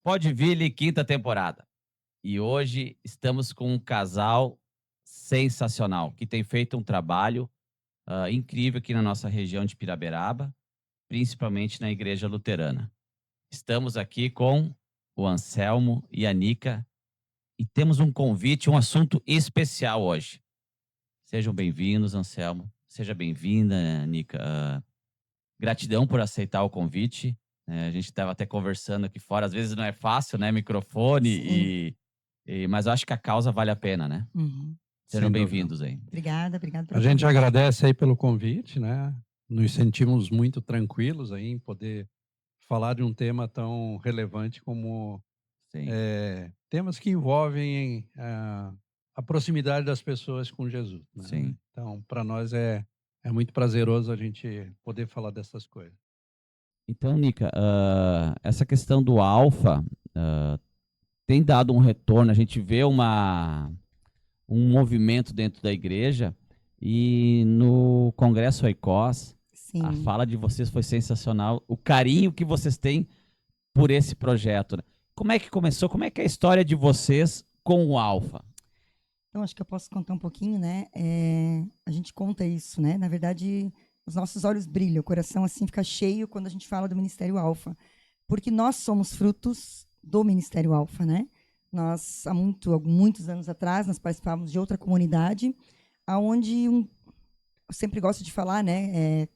Podville, quinta temporada. E hoje estamos com um casal sensacional, que tem feito um trabalho incrível aqui na nossa região de Piraberaba, principalmente na Igreja Luterana. Estamos aqui com o Anselmo e a Nica e temos um convite, um assunto especial hoje. Sejam bem-vindos, Anselmo. Seja bem-vinda, Nica. Gratidão por aceitar o convite. A gente estava até conversando aqui fora, às vezes não é fácil, né? Microfone, Sim. mas eu acho que a causa vale a pena, né? Uhum. Sejam Sem dúvida. bem-vindos aí. Obrigada A pelo gente convite. agradece aí pelo convite, né? Nos sentimos muito tranquilos aí em poder falar de um tema tão relevante como Sim. temas que envolvem a proximidade das pessoas com Jesus, né? Sim. Então, para nós é muito prazeroso a gente poder falar dessas coisas. Então, Nica, essa questão do alfa tem dado um retorno, a gente vê um movimento dentro da igreja e no Congresso ICOS, a Sim. fala de vocês foi sensacional, o carinho que vocês têm por esse projeto, né? Como é que começou? Como é que é a história de vocês com o Alfa? Então, acho que eu posso contar um pouquinho, né? A gente conta isso, né? Na verdade, os nossos olhos brilham, o coração assim fica cheio quando a gente fala do Ministério Alfa, porque nós somos frutos do Ministério Alfa, né? Nós, há muitos anos atrás, nós participávamos de outra comunidade, aonde eu sempre gosto de falar, né?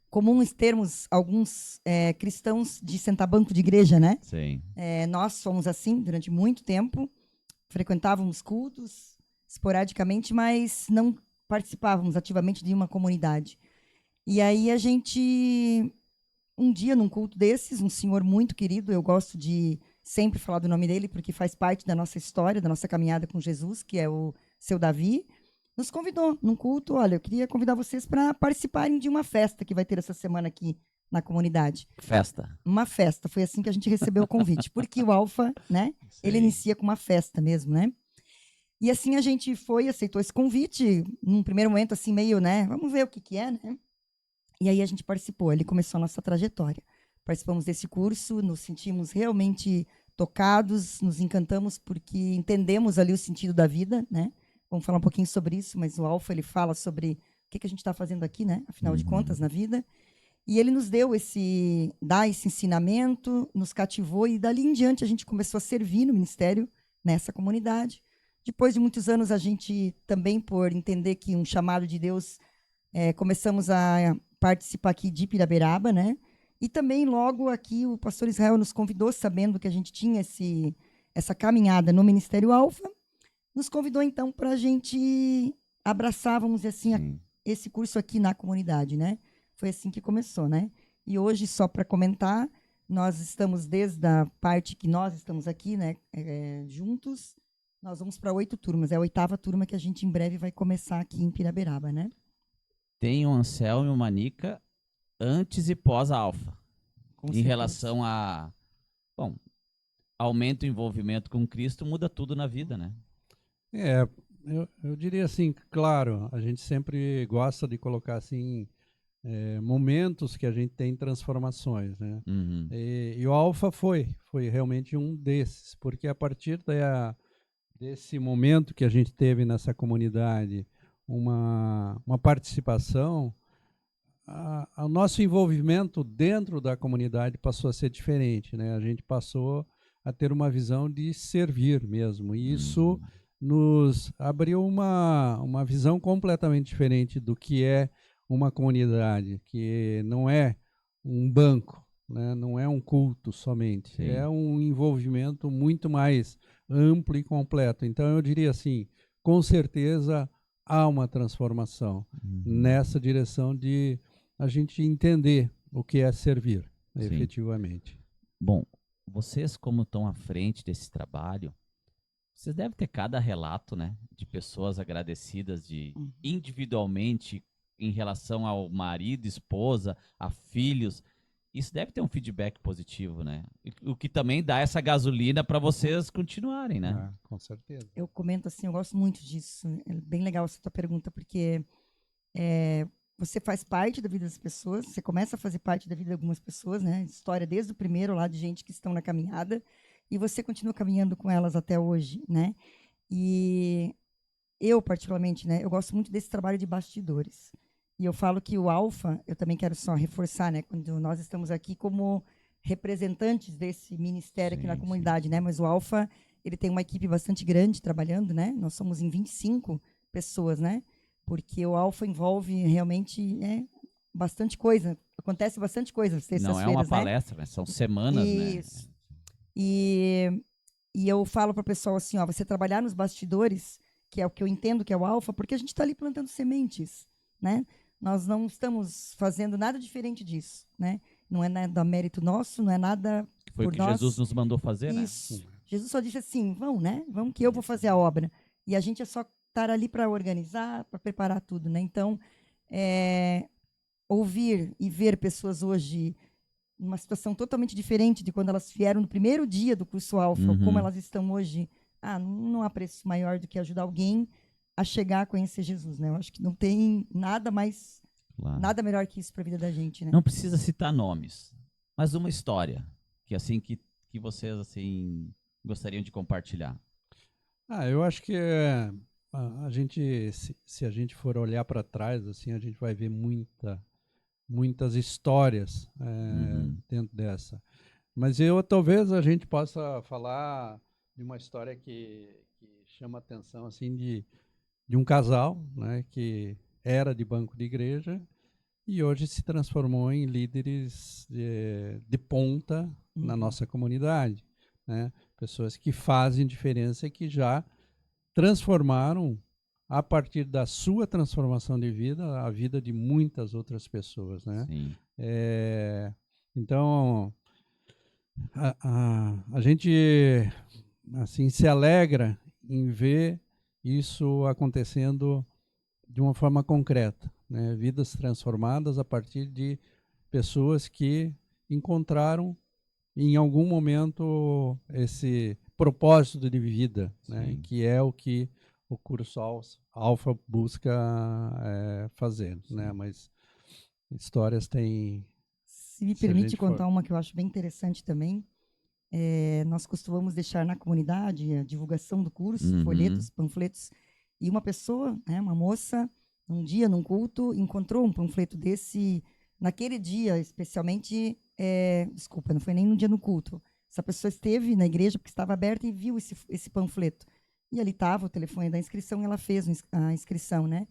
Comum termos alguns cristãos de sentar banco de igreja, né? Sim. Nós fomos assim durante muito tempo, frequentávamos cultos esporadicamente, mas não participávamos ativamente de uma comunidade. E aí a gente, um dia num culto desses, um senhor muito querido, eu gosto de sempre falar do nome dele, porque faz parte da nossa história, da nossa caminhada com Jesus, que é o seu Davi, nos convidou num culto. Olha, eu queria convidar vocês para participarem de uma festa que vai ter essa semana aqui na comunidade. Festa. Uma festa, foi assim que a gente recebeu o convite, porque o Alfa, né, ele inicia com uma festa mesmo, né? E assim a gente foi, aceitou esse convite, num primeiro momento assim meio, né, vamos ver o que é, né? E aí a gente participou, ali começou a nossa trajetória. Participamos desse curso, nos sentimos realmente tocados, nos encantamos porque entendemos ali o sentido da vida, né? Vamos falar um pouquinho sobre isso, mas o Alfa, ele fala sobre o que a gente está fazendo aqui, né? Afinal de contas, na vida. E ele nos deu esse ensinamento, nos cativou, e dali em diante a gente começou a servir no ministério, nessa comunidade. Depois de muitos anos, a gente também, por entender que um chamado de Deus, começamos a participar aqui de Piraberaba, né? E também, logo aqui, o pastor Israel nos convidou, sabendo que a gente tinha essa caminhada no Ministério Alfa, nos convidou, então, para a gente abraçar, vamos dizer assim, esse curso aqui na comunidade, né? Foi assim que começou, né? E hoje, só para comentar, nós estamos desde a parte que nós estamos aqui, né, juntos, nós vamos para 8 turmas. É a 8ª turma que a gente em breve vai começar aqui em Piraberaba, né? Tem o Anselmo e o Manica antes e pós-alfa. Em relação a, bom, aumenta o envolvimento com Cristo, muda tudo na vida, né? Eu diria assim, claro, a gente sempre gosta de colocar assim momentos que a gente tem transformações, né? Uhum. E o Alfa foi realmente um desses, porque a partir desse momento que a gente teve nessa comunidade, uma participação, o nosso envolvimento dentro da comunidade passou a ser diferente, né? A gente passou a ter uma visão de servir mesmo, e isso nos abriu uma visão completamente diferente do que é uma comunidade, que não é um banco, né? Não é um culto somente, Sim. é um envolvimento muito mais amplo e completo. Então eu diria assim, com certeza há uma transformação nessa direção de a gente entender o que é servir, efetivamente. Bom, vocês como estão à frente desse trabalho, vocês devem ter cada relato, né, de pessoas agradecidas individualmente em relação ao marido, esposa, a filhos. Isso deve ter um feedback positivo, né? O que também dá essa gasolina para vocês continuarem, né? Com certeza. Eu comento assim, eu gosto muito disso. É bem legal essa tua pergunta, porque você faz parte da vida das pessoas, você começa a fazer parte da vida de algumas pessoas, né? História desde o primeiro lá de gente que estão na caminhada. e você continua caminhando com elas até hoje, né? E eu, particularmente, né, eu gosto muito desse trabalho de bastidores. E eu falo que o Alfa, eu também quero só reforçar, né, quando nós estamos aqui como representantes desse ministério aqui na Sim, comunidade, né? Mas o Alfa, ele tem uma equipe bastante grande trabalhando, né? Nós somos em 25 pessoas, né? Porque o Alfa envolve realmente bastante coisa. Acontece bastante coisa às Não é uma terças-feiras, né? palestra, mas são semanas, né? Isso. E eu falo para o pessoal assim, ó, você trabalhar nos bastidores, que é o que eu entendo que é o Alfa, porque a gente está ali plantando sementes, né? Nós não estamos fazendo nada diferente disso, né? Não é nada mérito nosso, não é nada Foi o por que nós. Jesus nos mandou fazer, né? Isso. Jesus só disse assim, vão, né? Vão que eu vou fazer a obra. E a gente é só estar ali para organizar, para preparar tudo, né? Então, ouvir e ver pessoas hoje numa situação totalmente diferente de quando elas vieram no primeiro dia do curso Alfa, Uhum. como elas estão hoje. Não há preço maior do que ajudar alguém a chegar a conhecer Jesus, né? Eu acho que não tem nada mais, Claro. nada melhor que isso para a vida da gente, né? Não precisa citar nomes, mas uma história que assim que vocês assim gostariam de compartilhar. Eu acho que a gente, se a gente for olhar para trás, assim, a gente vai ver muitas histórias dentro dessa. Mas talvez a gente possa falar de uma história que chama atenção, assim, de um casal, né, que era de banco de igreja e hoje se transformou em líderes de ponta na nossa comunidade, né? Pessoas que fazem diferença e que já transformaram, a partir da sua transformação de vida, a vida de muitas outras pessoas, né? Sim. Então, a gente assim se alegra em ver isso acontecendo de uma forma concreta, né? Vidas transformadas a partir de pessoas que encontraram em algum momento esse propósito de vida, né? Que é o que o curso Alfa busca fazer, né? Mas histórias têm. Se me permite contar uma que eu acho bem interessante também, nós costumamos deixar na comunidade a divulgação do curso, folhetos, panfletos, e uma pessoa, né, uma moça, um dia num culto, encontrou um panfleto desse, naquele dia especialmente, desculpa, não foi nem no dia no culto, essa pessoa esteve na igreja porque estava aberta e viu esse panfleto, e ali estava o telefone da inscrição e ela fez a inscrição, né?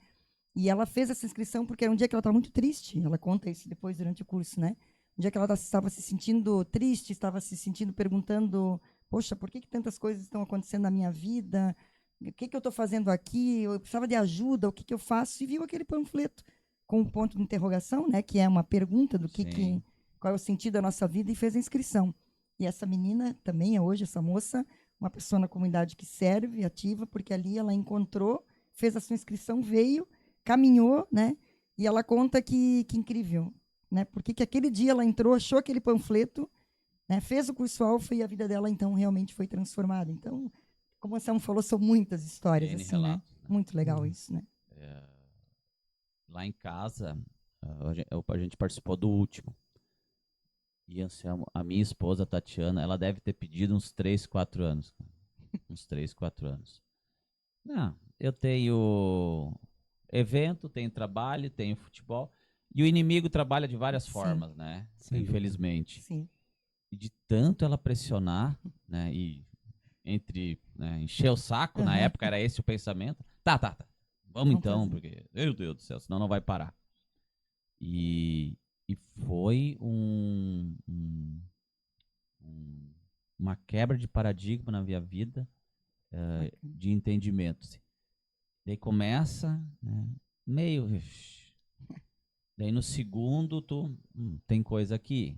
E ela fez essa inscrição porque era um dia que ela estava muito triste, ela conta isso depois durante o curso, né? Um dia que ela estava se sentindo triste, estava se sentindo perguntando, poxa, por que tantas coisas estão acontecendo na minha vida? O que eu estou fazendo aqui? Eu precisava de ajuda, o que eu faço? E viu aquele panfleto com um ponto de interrogação, né? Que é uma pergunta do qual é o sentido da nossa vida, e fez a inscrição. E essa menina também é hoje, essa moça, uma pessoa na comunidade que serve, ativa, porque ali ela encontrou, fez a sua inscrição, veio, caminhou, né? E ela conta que incrível, né? Porque que aquele dia ela entrou, achou aquele panfleto, né? Fez o curso Alfa e a vida dela então realmente foi transformada. Então, como o Anselmo falou, são muitas histórias assim, Relatos, né? Muito legal isso, né? Lá em casa, a gente participou do último. E Anselmo, a minha esposa, Tatiana, ela deve ter pedido uns 3, 4 anos. Uns 3, 4 anos. Não, eu tenho evento, tenho trabalho, tenho futebol. E o inimigo trabalha de várias formas, né? Infelizmente. Sim. E de tanto ela pressionar, né? E encher o saco, na época era esse o pensamento. Tá. Vamos então, porque, meu Deus do céu, senão não vai parar. E foi uma quebra de paradigma na minha vida, de entendimento. Daí começa, né, meio. Daí no segundo, tem coisa aqui.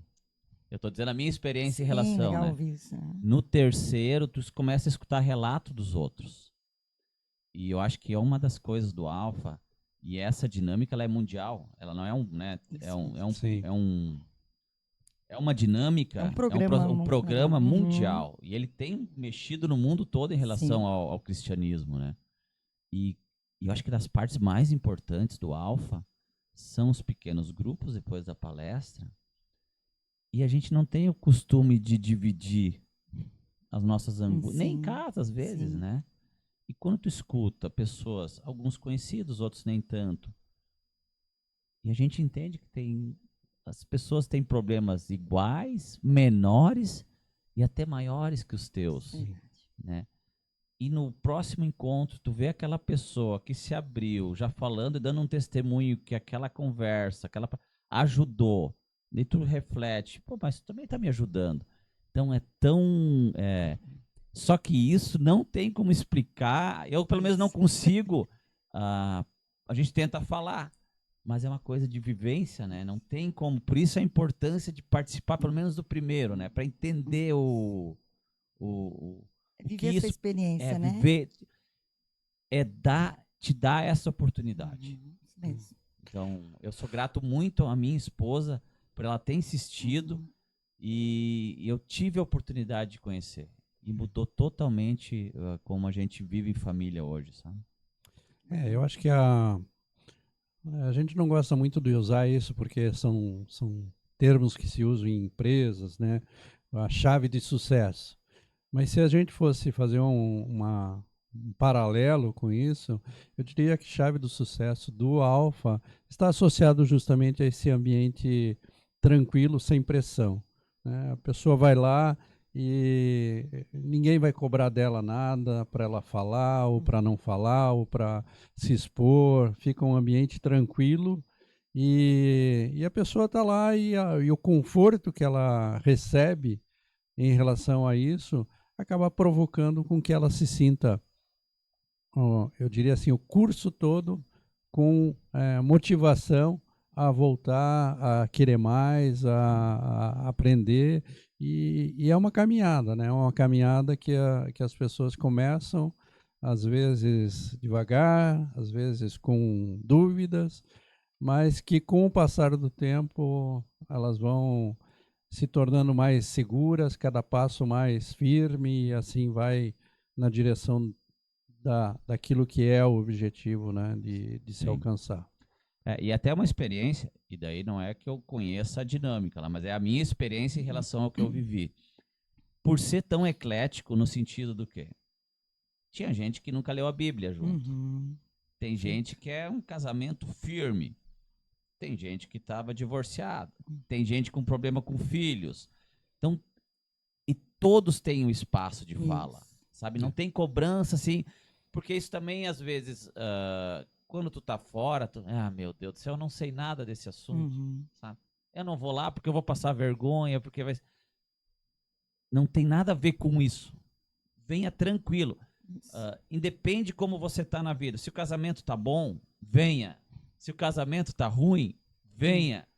Eu tô dizendo a minha experiência em relação, legal né? ouvir isso. No terceiro, tu começa a escutar relato dos outros. E eu acho que é uma das coisas do Alfa, e essa dinâmica ela é mundial. Ela não é né? É uma dinâmica, é um programa mundial. E ele tem mexido no mundo todo em relação ao cristianismo, né? E eu acho que das partes mais importantes do Alfa são os pequenos grupos depois da palestra. E a gente não tem o costume de dividir as nossas angústias, nem em Sim, casa às vezes, sim. né? E quando tu escuta pessoas, alguns conhecidos, outros nem tanto, e a gente entende que as pessoas têm problemas iguais, menores e até maiores que os teus, Verdade. né? E no próximo encontro, tu vê aquela pessoa que se abriu, já falando e dando um testemunho que aquela conversa, ajudou. E tu reflete, pô, mas tu também tá me ajudando. Então é tão. Só que isso não tem como explicar. Eu, pelo menos, não Isso. consigo. ah, a gente tenta falar, mas é uma coisa de vivência, né? Não tem como. Por isso a importância de participar, pelo menos, do primeiro, né? Para entender o, o que Viver essa isso é experiência, né? viver, te dar essa oportunidade. Isso mesmo. Então, eu sou grato muito à minha esposa por ela ter insistido e eu tive a oportunidade de conhecer. E mudou totalmente como a gente vive em família hoje, sabe? Eu acho que a gente não gosta muito de usar isso porque são termos que se usam em empresas, né? A chave de sucesso. Mas se a gente fosse fazer um paralelo com isso, eu diria que a chave do sucesso do Alfa está associado justamente a esse ambiente tranquilo, sem pressão, né? A pessoa vai lá e ninguém vai cobrar dela nada para ela falar, ou para não falar, ou para se expor. Fica um ambiente tranquilo e a pessoa está lá e o conforto que ela recebe em relação a isso acaba provocando com que ela se sinta, eu diria assim, o curso todo com motivação a voltar, a querer mais, a aprender. E é uma caminhada, né? É uma caminhada que as pessoas começam, às vezes devagar, às vezes com dúvidas, mas que com o passar do tempo elas vão se tornando mais seguras, cada passo mais firme, e assim vai na direção daquilo que é o objetivo, né, de se Sim. alcançar. E até uma experiência, e daí não é que eu conheça a dinâmica lá, mas é a minha experiência em relação ao que eu vivi. Por ser tão eclético no sentido do quê? Tinha gente que nunca leu a Bíblia junto. Uhum. Tem gente que é um casamento firme. Tem gente que estava divorciado. Tem gente com problema com filhos. Então, e todos têm um espaço de fala, Isso. sabe? Não tem cobrança assim, porque isso também às vezes, quando tu tá fora, meu Deus do céu, eu não sei nada desse assunto, Uhum. sabe? Eu não vou lá porque eu vou passar vergonha, porque vai. Não tem nada a ver com isso. Venha tranquilo. Isso. Independe como você tá na vida. Se o casamento tá bom, venha. Se o casamento tá ruim, venha.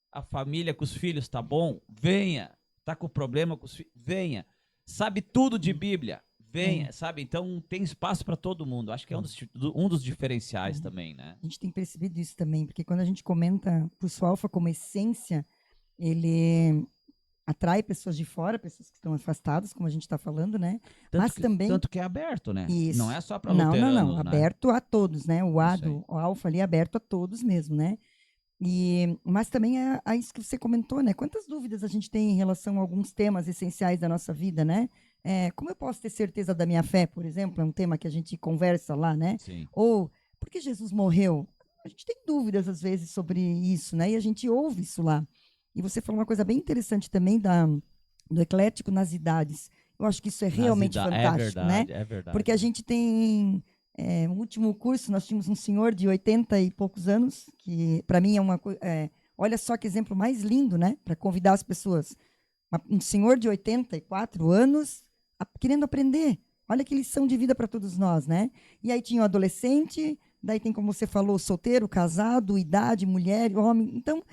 A família com os filhos tá bom, venha. Tá com problema com os filhos, venha. Sabe tudo de Bíblia, venha, sabe? Então tem espaço para todo mundo. Acho que é um dos diferenciais também, né? A gente tem percebido isso também, porque quando a gente comenta curso Alfa como essência, ele atrai pessoas de fora, pessoas que estão afastadas, como a gente está falando, né? Mas também Tanto que é aberto, né? Não isso. é só para Não, não, não. luteranos, né? Aberto a todos, né? O A Isso aí. do o Alfa ali é aberto a todos mesmo, né? Mas também é isso que você comentou, né? Quantas dúvidas a gente tem em relação a alguns temas essenciais da nossa vida, né? Como eu posso ter certeza da minha fé, por exemplo, é um tema que a gente conversa lá, né? Sim. Ou por que Jesus morreu? A gente tem dúvidas às vezes sobre isso, né? E a gente ouve isso lá. E você falou uma coisa bem interessante também do eclético nas idades. Eu acho que isso é realmente É fantástico, né? verdade, é verdade. Porque a gente tem no último curso, nós tínhamos um senhor de 80 e poucos anos, que para mim é uma coisa. Olha só que exemplo mais lindo, né? Para convidar as pessoas. Um senhor de 84 anos querendo aprender. Olha que lição de vida para todos nós, né? E aí tinha o adolescente, daí tem, como você falou, solteiro, casado, idade, mulher, homem. Então,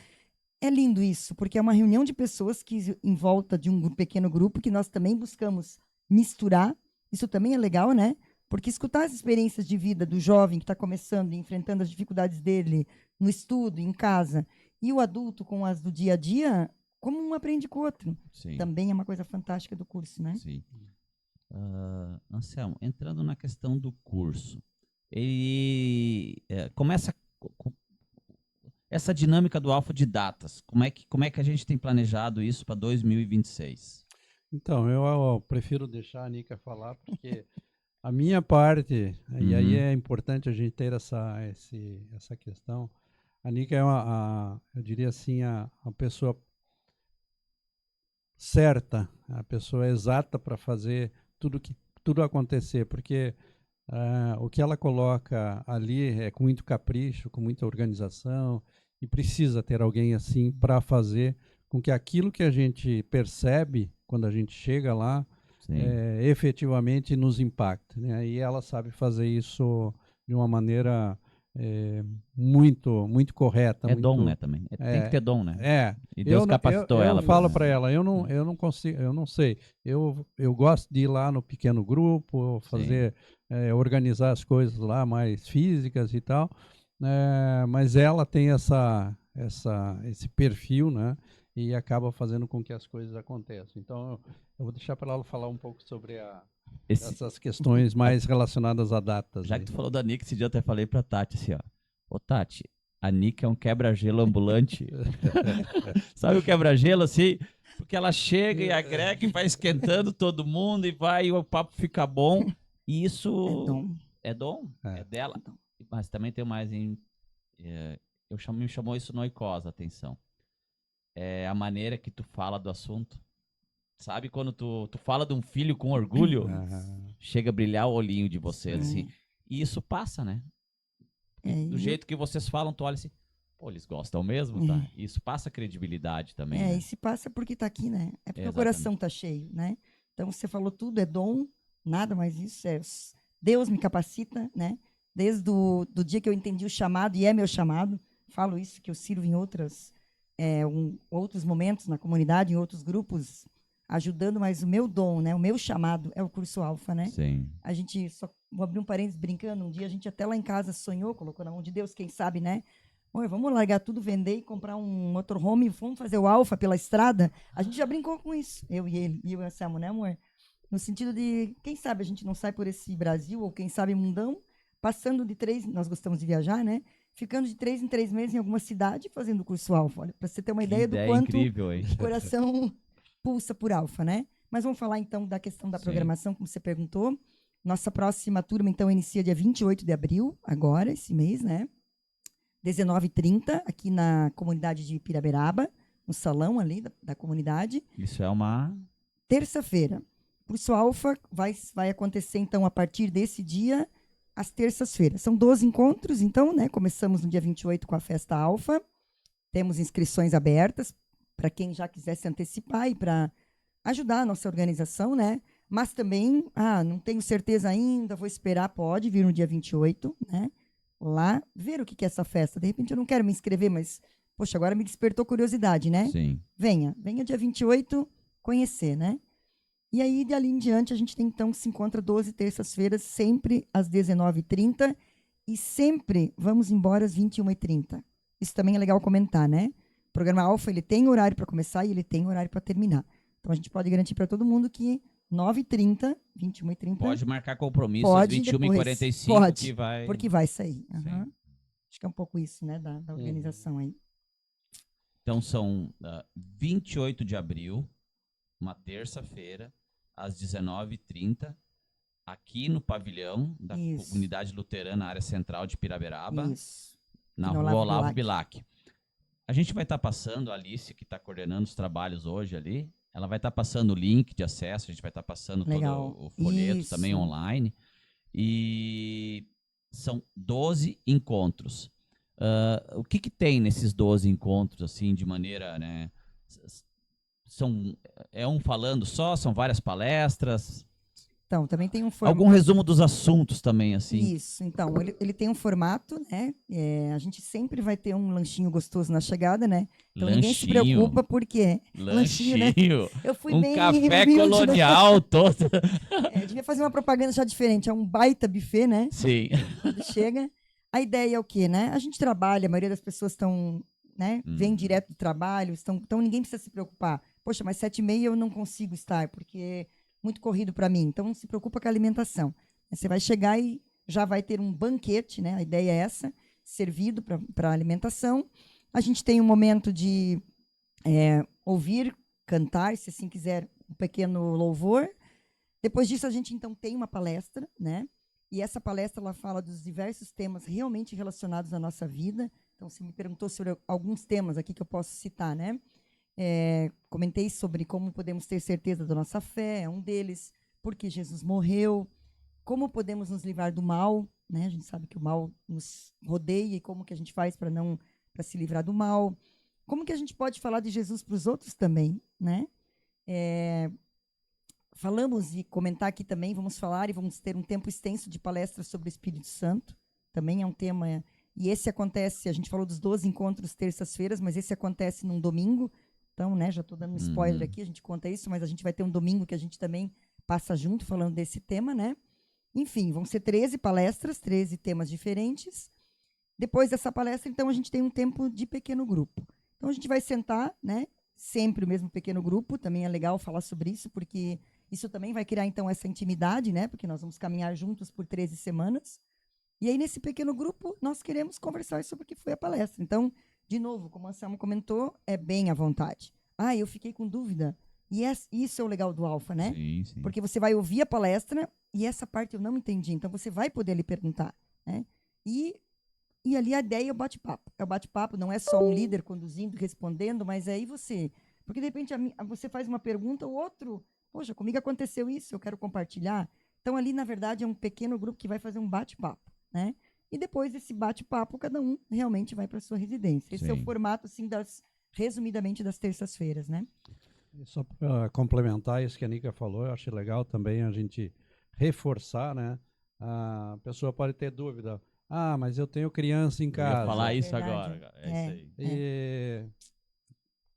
é lindo isso, porque é uma reunião de pessoas que, em volta de um pequeno grupo, que nós também buscamos misturar. Isso também é legal, né? Porque escutar as experiências de vida do jovem que está começando e enfrentando as dificuldades dele no estudo, em casa, e o adulto com as do dia a dia, como um aprende com o outro. Sim. Também é uma coisa fantástica do curso, né? Sim. Anselmo, entrando na questão do curso, ele começa essa dinâmica do Alfa de datas. Como é que a gente tem planejado isso para 2026? Então, eu prefiro deixar a Nica falar, porque a minha parte, e aí Uhum. é importante a gente ter essa questão. A Nica é eu diria assim, a pessoa certa, a pessoa exata para fazer tudo acontecer, porque o que ela coloca ali é com muito capricho, com muita organização, e precisa ter alguém assim para fazer com que aquilo que a gente percebe quando a gente chega lá Sim. efetivamente nos impacte, né? E ela sabe fazer isso de uma maneira muito correta, É dom, né, muito também. Tem que é, ter dom, né? é. E Deus capacitou Eu ela falo para. para ela, eu não consigo, eu não sei. Eu gosto de ir lá no pequeno grupo, Sim. fazer, organizar as coisas lá mais físicas e tal, mas ela tem esse perfil, né? E acaba fazendo com que as coisas aconteçam. Então, eu vou deixar para ela falar um pouco sobre Esse, essas questões mais relacionadas a datas já que aí. tu falou da Nick, esse dia eu até falei pra Tati assim, ó. Ô, Tati, a Nick é um quebra-gelo ambulante. Sabe o quebra-gelo, assim? Porque ela chega e agrega e vai esquentando todo mundo e vai, e o papo fica bom. E É isso dom. é dom, é É. dela. É dom. Mas também tem mais em. Me chamou isso noicose, atenção. É a maneira que tu fala do assunto. Sabe quando tu fala de um filho com orgulho, Ah, chega a brilhar o olhinho de vocês, assim. Sim. E isso passa, né? É, Do e, jeito que vocês falam, tu olha assim, pô, eles gostam mesmo, tá? Isso passa credibilidade também, e né? se passa porque tá aqui, né? É porque o Exatamente. coração tá cheio, né? Então você falou tudo, é dom, nada mais isso, Deus me capacita, né? Desde do dia que eu entendi o chamado, e é meu chamado, falo isso, que eu sirvo em outros momentos na comunidade, em outros grupos, ajudando, mas o meu dom, né? O meu chamado é o curso Alfa, né? Sim. A gente, só vou abrir um parênteses brincando, um dia a gente até lá em casa sonhou, colocou na mão de Deus, quem sabe, né? Oi, vamos largar tudo, vender e comprar um motorhome, vamos fazer o Alfa pela estrada. A gente já brincou com isso, eu e ele, e eu e o Anselmo, né, amor? No sentido de, quem sabe a gente não sai por esse Brasil, ou quem sabe mundão, passando de 3, nós gostamos de viajar, né? Ficando de 3 em 3 meses em alguma cidade fazendo o curso Alfa. Olha, para você ter uma Que ideia do ideia quanto incrível, hein? o coração pulsa por Alfa, né? Mas vamos falar então da questão da Sim. programação, como você perguntou. Nossa próxima turma, então, inicia dia 28 de abril, agora, esse mês, né? 19h30, aqui na comunidade de Piraberaba, no salão ali da comunidade. Isso é uma. Terça-feira. Curso Alfa vai acontecer, então, a partir desse dia, às terças-feiras. São 12 encontros, então, né? Começamos no dia 28 com a festa Alfa. Temos inscrições abertas para quem já quiser se antecipar e para ajudar a nossa organização, né? Mas também, não tenho certeza ainda, vou esperar, pode vir no dia 28, né? Lá, ver o que é essa festa. De repente eu não quero me inscrever, mas, poxa, agora me despertou curiosidade, né? Sim. Venha dia 28 conhecer, né? E aí, dali em diante, a gente tem, então, que se encontra 12 terças-feiras, sempre às 19h30, e sempre vamos embora às 21h30. Isso também é legal comentar, né? O programa Alfa, ele tem horário para começar e ele tem horário para terminar. Então, a gente pode garantir para todo mundo que 9h30, 21h30, Pode marcar compromisso às pode 21h45 pode, que vai. porque vai sair. Sim. Acho que é um pouco isso, né, da organização aí. Então são 28 de abril, uma terça-feira, às 19h30, aqui no pavilhão da Isso. Comunidade Luterana, área central de Piraberaba, Isso. na no rua Olavo Olavo Bilac. Bilac. A gente vai estar passando, a Alice, que está coordenando os trabalhos hoje ali, ela vai estar passando o link de acesso, a gente vai estar passando Legal. todo o folheto Isso. também online. E são 12 encontros. O que tem nesses 12 encontros, assim, de maneira, né? É um falando só? São várias palestras? Então, também tem um Algum resumo dos assuntos também, assim? Isso, então, ele tem um formato, né? A gente sempre vai ter um lanchinho gostoso na chegada, né? Então ninguém se Lanchinho. preocupa porque lanchinho, né? Lanchinho. Eu fui Um bem café humilde, né? colonial todo. Devia fazer uma propaganda já diferente, é um baita buffet, né? Sim. Quando chega. A ideia é o quê, né? A gente trabalha, a maioria das pessoas estão, né? Vem direto do trabalho, então ninguém precisa se preocupar. Poxa, mas 7h30 eu não consigo estar, porque é muito corrido para mim. Então não se preocupa com a alimentação. Você vai chegar e já vai ter um banquete, né? A ideia é essa, servido para alimentação. A gente tem um momento de ouvir, cantar, se assim quiser, um pequeno louvor. Depois disso, a gente, então, tem uma palestra, né? E essa palestra, ela fala dos diversos temas realmente relacionados à nossa vida. Então, você me perguntou sobre alguns temas aqui que eu posso citar, né? Comentei sobre como podemos ter certeza da nossa fé, é um deles, porque Jesus morreu, como podemos nos livrar do mal, né? A gente sabe que o mal nos rodeia e como que a gente faz para se livrar do mal. Como que a gente pode falar de Jesus para os outros também, né? Falamos e comentar aqui também, vamos falar e vamos ter um tempo extenso de palestras sobre o Espírito Santo. Também é um tema, e esse acontece, a gente falou dos 12 encontros terças-feiras, mas esse acontece num domingo. Então, né, já estou dando um spoiler aqui, a gente conta isso, mas a gente vai ter um domingo que a gente também passa junto falando desse tema, né? Enfim, vão ser 13 palestras, 13 temas diferentes. Depois dessa palestra, então, a gente tem um tempo de pequeno grupo. Então, a gente vai sentar, né? Sempre o mesmo pequeno grupo, também é legal falar sobre isso, porque isso também vai criar, então, essa intimidade, né? Porque nós vamos caminhar juntos por 13 semanas. E aí, nesse pequeno grupo, nós queremos conversar sobre o que foi a palestra. Então, de novo, como a Anselmo comentou, é bem à vontade. Eu fiquei com dúvida. E isso é o legal do Alfa, né? Sim, sim. Porque você vai ouvir a palestra e essa parte eu não entendi. Então, você vai poder lhe perguntar, né? E ali a ideia é o bate-papo. É o bate-papo, não é só um líder conduzindo, respondendo, mas aí você... Porque, de repente, você faz uma pergunta, o outro... Poxa, comigo aconteceu isso, eu quero compartilhar. Então, ali, na verdade, é um pequeno grupo que vai fazer um bate-papo, né? E depois desse bate-papo, cada um realmente vai para sua residência. Esse é o Sim. formato, assim, resumidamente, das terças-feiras, né? E só para complementar isso que a Nica falou, eu acho legal também a gente reforçar, né? A pessoa pode ter dúvida. Mas eu tenho criança em Eu casa. ia falar isso Verdade. agora, cara. É isso aí. E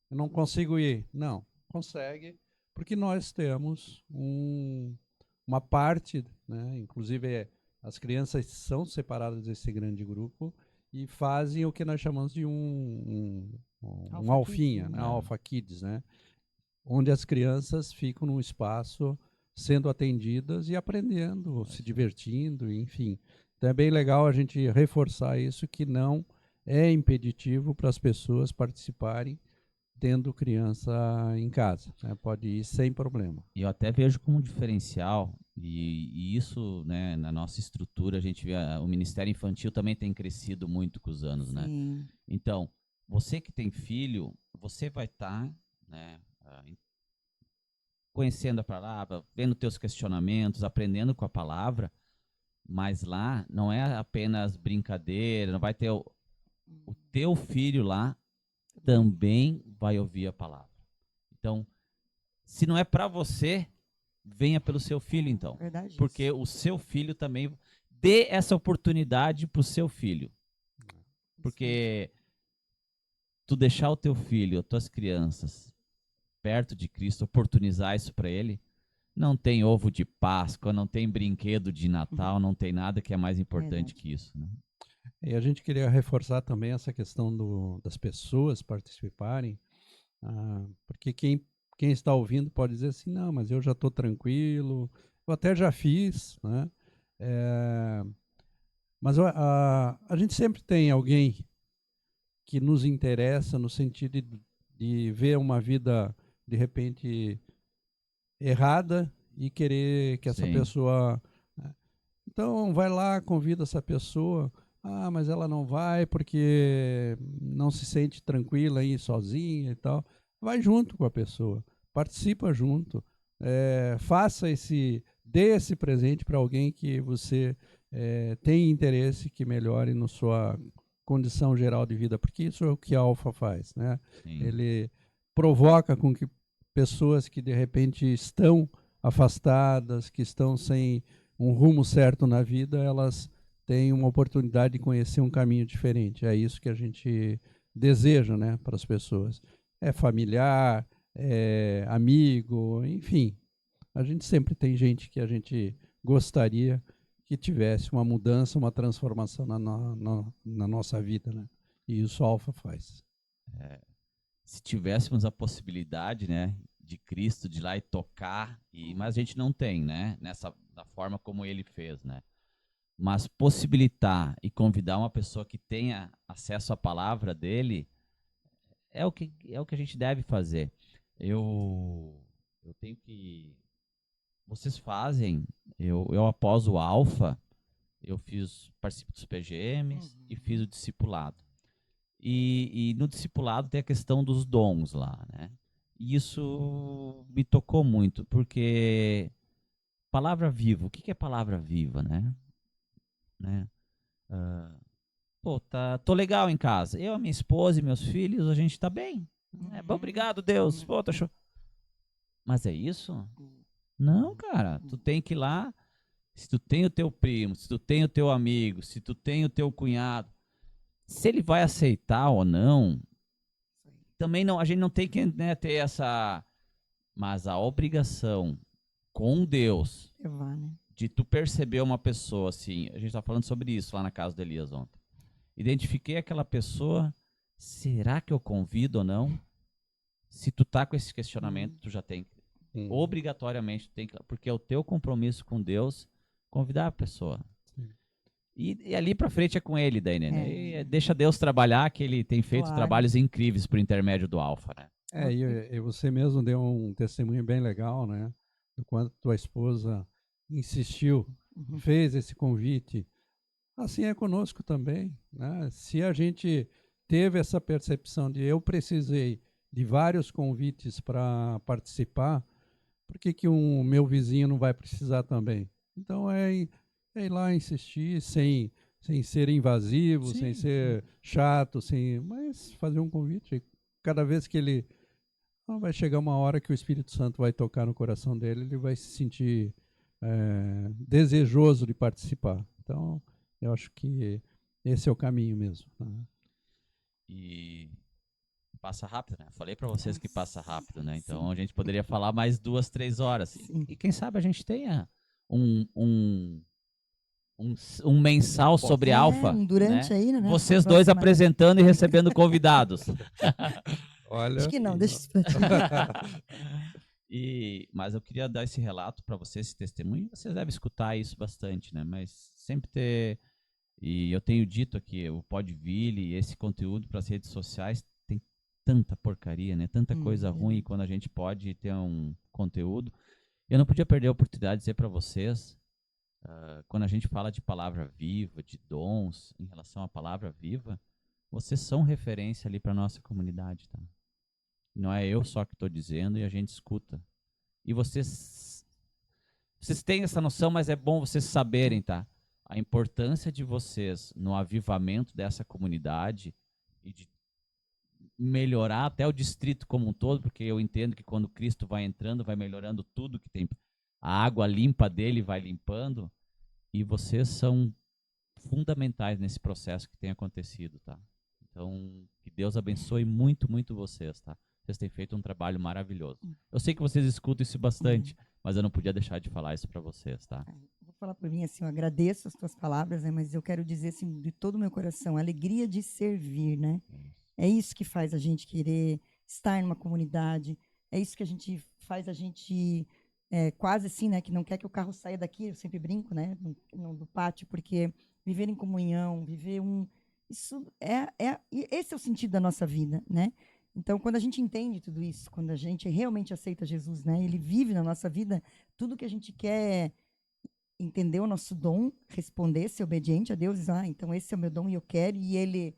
eu não consigo ir. Não, consegue, porque nós temos uma parte, né? Inclusive as crianças são separadas desse grande grupo e fazem o que nós chamamos de um Alpha alfinha, Kids, né? né? Alpha Kids, né? Onde as crianças ficam num espaço sendo atendidas e aprendendo, se divertindo, enfim. Então é bem legal a gente reforçar isso, que não é impeditivo para as pessoas participarem tendo criança em casa, né? Pode ir sem problema. E eu até vejo como um diferencial, e isso, né, na nossa estrutura, a gente vê, o Ministério Infantil também tem crescido muito com os anos, né? Sim. Então, você que tem filho, você vai estar, né, conhecendo a palavra, vendo teus questionamentos, aprendendo com a palavra, mas lá não é apenas brincadeira, não vai ter o teu filho lá também vai ouvir a palavra. Então, se não é para você, venha pelo seu filho, então. Verdade. Porque isso. o seu filho também dê essa oportunidade para o seu filho. Porque tu deixar o teu filho, as tuas crianças perto de Cristo, oportunizar isso para ele, não tem ovo de Páscoa, não tem brinquedo de Natal, não tem nada que é mais importante Verdade. que isso, né? E a gente queria reforçar também essa questão das pessoas participarem, porque quem está ouvindo pode dizer assim, não, mas eu já estou tranquilo, eu até já fiz, né? Mas a gente sempre tem alguém que nos interessa no sentido de ver uma vida, de repente, errada e querer que essa Sim. pessoa... né? Então, vai lá, convida essa pessoa. Mas ela não vai porque não se sente tranquila aí sozinha e tal. Vai junto com a pessoa, participa junto, dê esse presente para alguém que você tem interesse que melhore na sua condição geral de vida, porque isso é o que a Alfa faz, né? Sim. Ele provoca com que pessoas que de repente estão afastadas, que estão sem um rumo certo na vida, elas têm uma oportunidade de conhecer um caminho diferente. É isso que a gente deseja, né, para as pessoas. É familiar, é amigo, enfim. A gente sempre tem gente que a gente gostaria que tivesse uma mudança, uma transformação na nossa vida, né? E isso a Alfa faz. Se tivéssemos a possibilidade, né, de Cristo de ir lá e tocar, mas a gente não tem, né, da forma como ele fez, né? Mas possibilitar e convidar uma pessoa que tenha acesso à palavra dele é o que a gente deve fazer. Eu eu tenho que... Vocês fazem, eu após o Alfa, participo dos PGMs e fiz o discipulado. E no discipulado tem a questão dos dons lá, né? E isso me tocou muito, porque palavra viva, o que que é palavra viva, né? Ah, pô, tô legal em casa. Eu, a minha esposa e meus filhos, a gente tá bem. Bom, obrigado, Deus. Pô, Mas é isso? Não, cara. Tu tem que ir lá. Se tu tem o teu primo, se tu tem o teu amigo, se tu tem o teu cunhado, se ele vai aceitar ou não, também não. A gente não tem que, né, ter essa. Mas a obrigação com Deus Levar, né? de tu perceber uma pessoa assim. A gente tá falando sobre isso lá na casa do Elias ontem. Identifiquei aquela pessoa. Será que eu convido ou não? Se tu tá com esse questionamento, tu já tem que, obrigatoriamente, porque é o teu compromisso com Deus convidar a pessoa. E ali pra frente é com ele, daí, né? E deixa Deus trabalhar, que ele tem feito trabalhos incríveis por intermédio do Alfa, né? E você mesmo deu um testemunho bem legal, né? Do quanto tua esposa insistiu, fez esse convite. Assim é conosco também, né? Se a gente teve essa percepção de eu precisei de vários convites para participar, por que que um meu vizinho não vai precisar também? Então é ir lá insistir sem ser invasivo, sem ser chato, mas fazer um convite. Cada vez que ele vai chegar uma hora que o Espírito Santo vai tocar no coração dele, ele vai se sentir desejoso de participar. Então, eu acho que esse é o caminho mesmo. Né? E passa rápido, né? Falei pra vocês que passa rápido, né? Então a gente poderia falar mais 2, 3 horas. E quem sabe a gente tenha um mensal sobre Alfa, durante né? aí, né? Vocês dois apresentando e recebendo convidados. Olha, acho que não, deixa isso pra ti. Mas eu queria dar esse relato para vocês, esse testemunho. Vocês devem escutar isso bastante, né? Mas sempre ter... E eu tenho dito aqui, o Podville, esse conteúdo para as redes sociais, tem tanta porcaria, né? Tanta coisa ruim quando a gente pode ter um conteúdo. Eu não podia perder a oportunidade de dizer para vocês, quando a gente fala de palavra viva, de dons, em relação à palavra viva, vocês são referência ali para nossa comunidade, tá? Não é eu só que estou dizendo e a gente escuta. E vocês têm essa noção, mas é bom vocês saberem, tá? A importância de vocês no avivamento dessa comunidade e de melhorar até o distrito como um todo, porque eu entendo que quando Cristo vai entrando, vai melhorando tudo que tem. A água limpa dele vai limpando, e vocês são fundamentais nesse processo que tem acontecido, tá? Então, que Deus abençoe muito, muito vocês, tá? Vocês têm feito um trabalho maravilhoso. Eu sei que vocês escutam isso bastante, mas eu não podia deixar de falar isso para vocês, tá? Vou falar por mim assim, eu agradeço as tuas palavras, né? Mas eu quero dizer assim, de todo o meu coração, a alegria de servir, né? É isso que faz a gente querer estar numa comunidade, é isso que faz a gente quase assim, né? Que não quer que o carro saia daqui, eu sempre brinco, né? Do pátio, porque viver em comunhão, isso esse é o sentido da nossa vida, né? Então, quando a gente entende tudo isso, quando a gente realmente aceita Jesus, né? Ele vive na nossa vida, tudo que a gente quer entender o nosso dom, responder, ser obediente a Deus, então esse é o meu dom e eu quero, e ele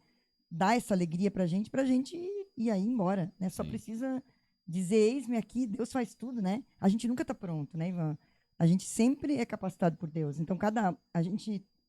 dá essa alegria pra gente ir aí embora, né? Só precisa dizer, eis-me aqui, Deus faz tudo, né? A gente nunca tá pronto, né, Ivan? A gente sempre é capacitado por Deus. Então,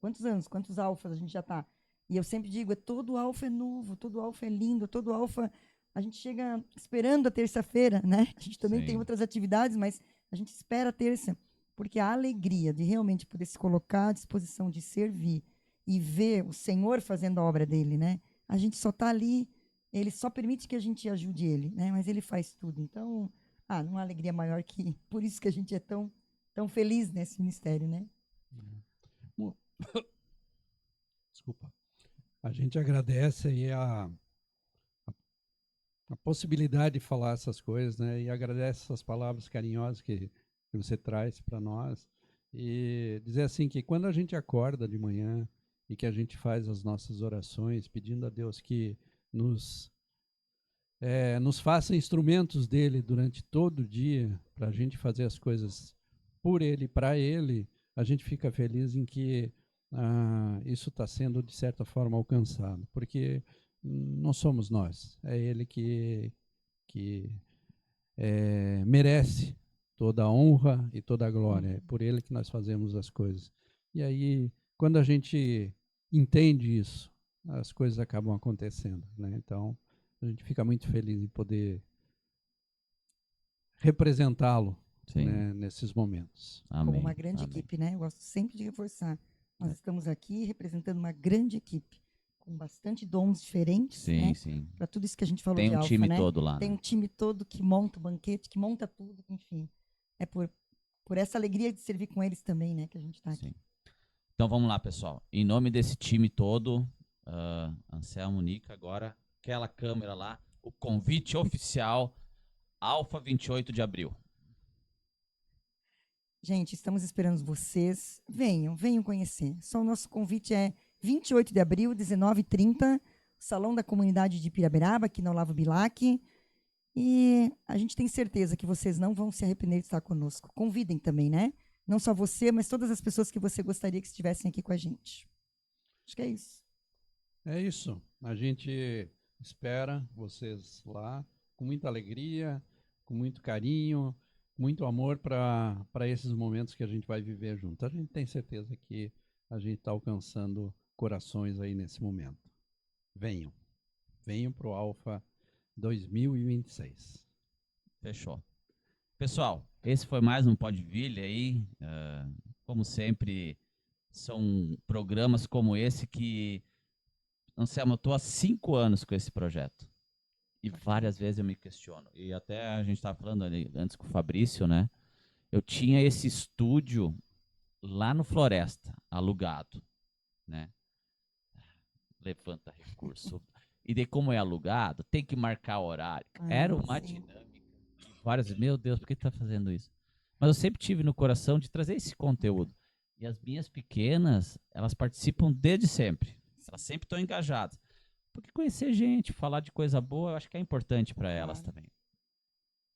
quantos anos, quantos alfas a gente já tá? E eu sempre digo, todo alfa é novo, todo alfa é lindo, todo alfa... A gente chega esperando a terça-feira, né? A gente também tem outras atividades, mas a gente espera a terça, porque a alegria de realmente poder se colocar à disposição de servir e ver o Senhor fazendo a obra dele, né? A gente só está ali, ele só permite que a gente ajude ele, né? Mas ele faz tudo. Então, não há alegria maior que... Por isso que a gente é tão, tão feliz nesse ministério, né? Desculpa. A gente agradece aí a possibilidade de falar essas coisas, né? E agradece essas palavras carinhosas que você traz para nós. E dizer assim que quando a gente acorda de manhã e que a gente faz as nossas orações, pedindo a Deus que nos nos faça instrumentos dele durante todo o dia, para a gente fazer as coisas por ele, para ele, a gente fica feliz em que isso está sendo, de certa forma, alcançado, porque não somos nós, é ele que merece toda a honra e toda a glória, é por ele que nós fazemos as coisas. E aí, quando a gente entende isso, as coisas acabam acontecendo, né? Então, a gente fica muito feliz em poder representá-lo, Sim. né, nesses momentos. Como Amém. uma grande Amém. equipe, né? Eu gosto sempre de reforçar. Nós estamos aqui representando uma grande equipe, com bastante dons diferentes, Sim, né? sim. Para tudo isso que a gente falou Tem de um Alfa, time né? todo lá, Tem né? um time todo que monta o banquete, que monta tudo, enfim. É por essa alegria de servir com eles também, né? Que a gente está aqui. Sim. Então vamos lá, pessoal. Em nome desse time todo, Anselmo, Nica, agora aquela câmera lá, o convite oficial, Alfa 28 de abril. Gente, estamos esperando vocês. Venham conhecer. Só o nosso convite é 28 de abril, 19h30, Salão da Comunidade de Piraberaba, aqui na Olavo Bilac. E a gente tem certeza que vocês não vão se arrepender de estar conosco. Convidem também, né? Não só você, mas todas as pessoas que você gostaria que estivessem aqui com a gente. Acho que é isso. É isso. A gente espera vocês lá com muita alegria, com muito carinho, muito amor para esses momentos que a gente vai viver junto. A gente tem certeza que a gente está alcançando corações aí nesse momento. Venham. Venham para o Alfa 2026. Fechou. Pessoal, esse foi mais um Podvilha aí. Como sempre, são programas como esse que, Anselmo, eu estou há 5 anos com esse projeto. E várias vezes eu me questiono. E até a gente estava falando ali antes com o Fabrício, né? Eu tinha esse estúdio lá no Floresta, alugado, né? Levanta recurso. E daí, como é alugado, tem que marcar horário. Era uma sim. dinâmica. Várias vezes, meu Deus, por que tá fazendo isso? Mas eu sempre tive no coração de trazer esse conteúdo. E as minhas pequenas, elas participam desde sempre. Elas sempre estão engajadas. Porque conhecer gente, falar de coisa boa, eu acho que é importante para elas Claro. também.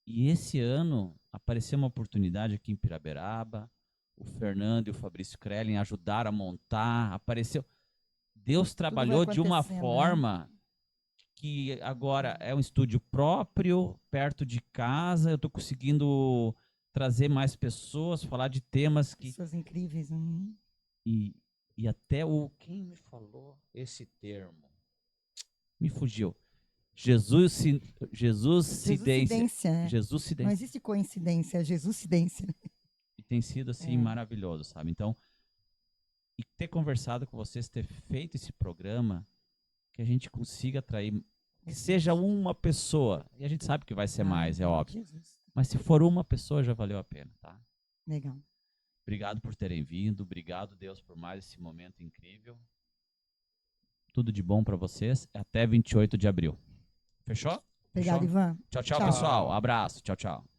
E esse ano apareceu uma oportunidade aqui em Piraberaba. O Fernando e o Fabrício Krellin ajudaram a montar. Apareceu. Deus trabalhou de uma acontecendo, né? forma que agora é um estúdio próprio, perto de casa. Eu estou conseguindo trazer mais pessoas, falar de temas que. Pessoas incríveis. E até o. Quem me falou esse termo? Me fugiu. Jesuscidência. Jesuscidência. Não Jesuscidência. existe coincidência, é Jesuscidência. E tem sido assim maravilhoso, sabe? Então, e ter conversado com vocês, ter feito esse programa, que a gente consiga atrair, que seja uma pessoa. E a gente sabe que vai ser mais, é óbvio. Jesus. Mas se for uma pessoa, já valeu a pena, tá? Legal. Obrigado por terem vindo. Obrigado, Deus, por mais esse momento incrível. Tudo de bom para vocês. Até 28 de abril. Fechou? Obrigado, Fechou? Ivan. Tchau, tchau, Tchau. pessoal. Abraço. Tchau, tchau.